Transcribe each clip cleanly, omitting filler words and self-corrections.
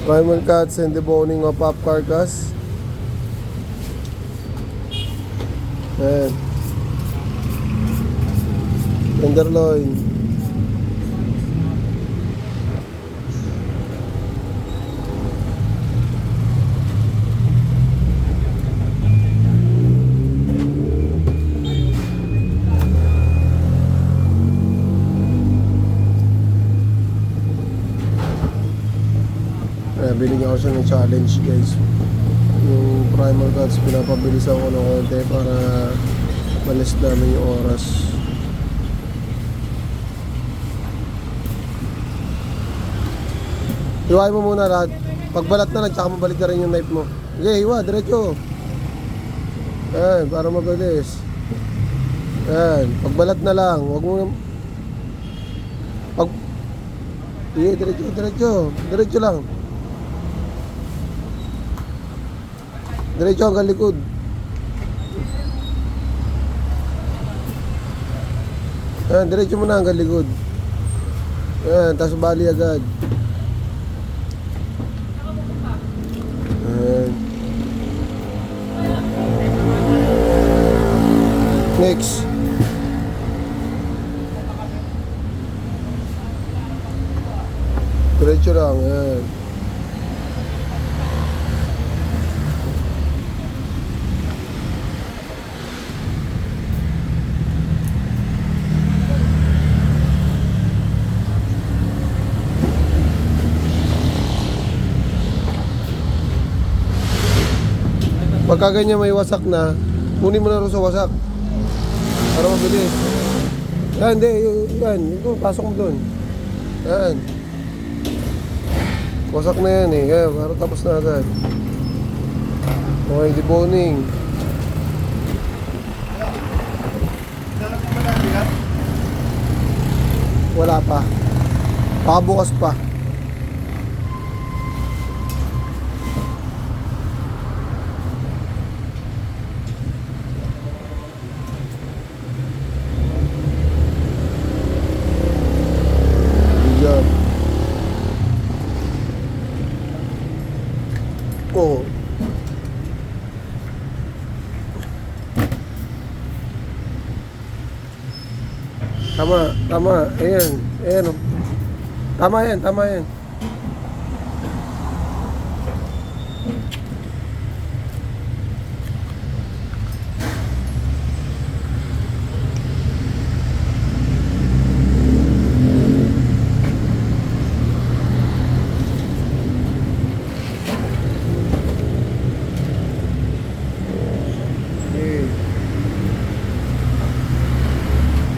Primal cuts and deboning of up carcass. Ayan. Tenderloin. Binigyan ko siya ng challenge, guys. Yung primal cuts, pinapabilisan ko ng konti para malis namin yung oras. Hiwain mo muna lahat. Pagbalat na lang, tsaka mabalik na rin yung knife mo. Okay, hiwa, diretso. Ayan, para mabilis. Ayan, pagbalat na lang. Huwag mo sige, diretso lang. Diretso hanggang likod. Ayan, diretso mo na hanggang likod. Ayan, tapos bali agad. Ayan. Next. Diretso lang, ayan. Pagka ganyan may wasak na, kunin mo na rin sa wasak para mabilis. Yan, hindi, yan, ito, pasok mo doon. Yan. Wasak na yan eh, yan, para tapos na agad. Okay, deboning. Wala pa. Baka bukas pa. Oh. Tama. Ayan. Tama yan.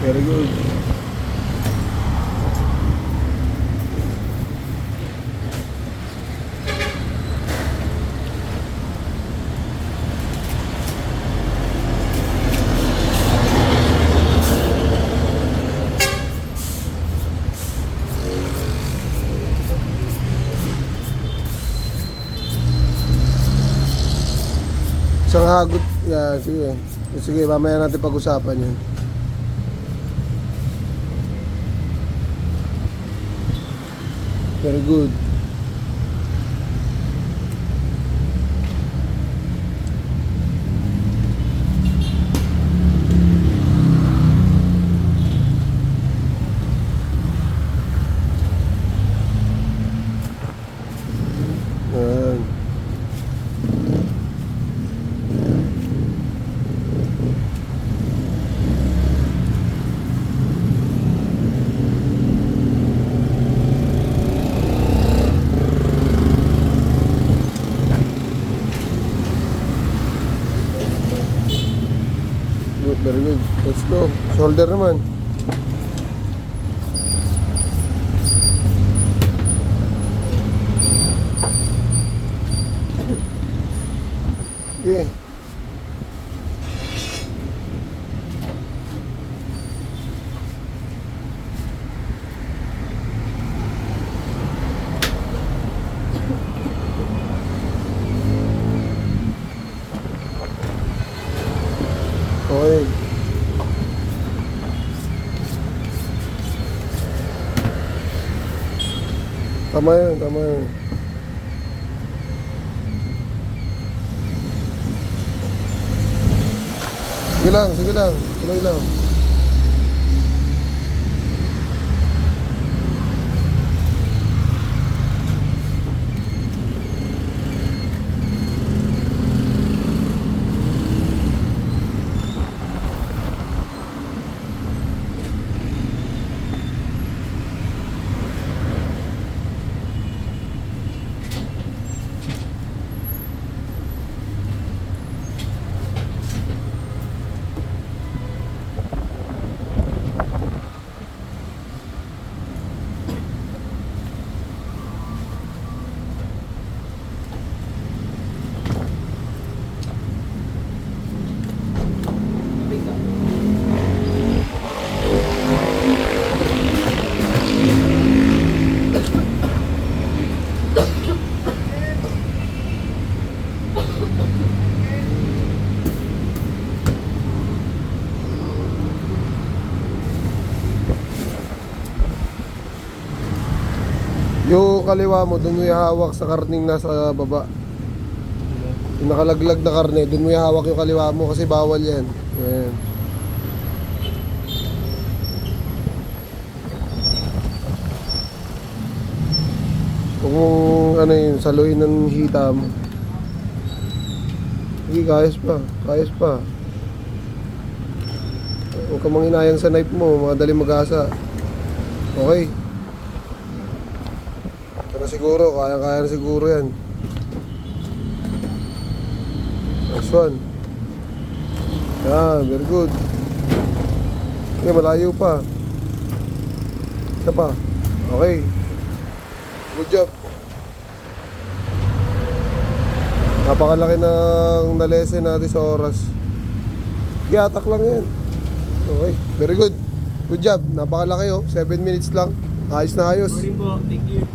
Very good. Isang hagot. Yeah, sige. Sige, mamaya natin pag-usapan yan. Very good. Ayan. Very good. Let's go. Shoulder naman. Okay. Okay. Tama yun. Sige lang. Tuloy lang. Yung kaliwa mo, doon mo ihawak sa karning nasa baba. Yung nakalaglag na karne, doon mo ihawak yung kaliwa mo kasi bawal yan. Ayan. Kung ano yun, saluin ng hitam. Sige, kayas pa. Huwag ka manginayang sa knife mo, madali mag-asa. Okay. Pero siguro, kaya na siguro yan. Next one. Yan, very good. Okay, malayo pa. Isa pa. Okay. Good job. Napakalaki ng nalesen natin sa oras. Giatak lang yan. Okay, very good. Good job. Napakalaki oh. 7 minutes lang. Ayos na ayos. Morning po. Thank you.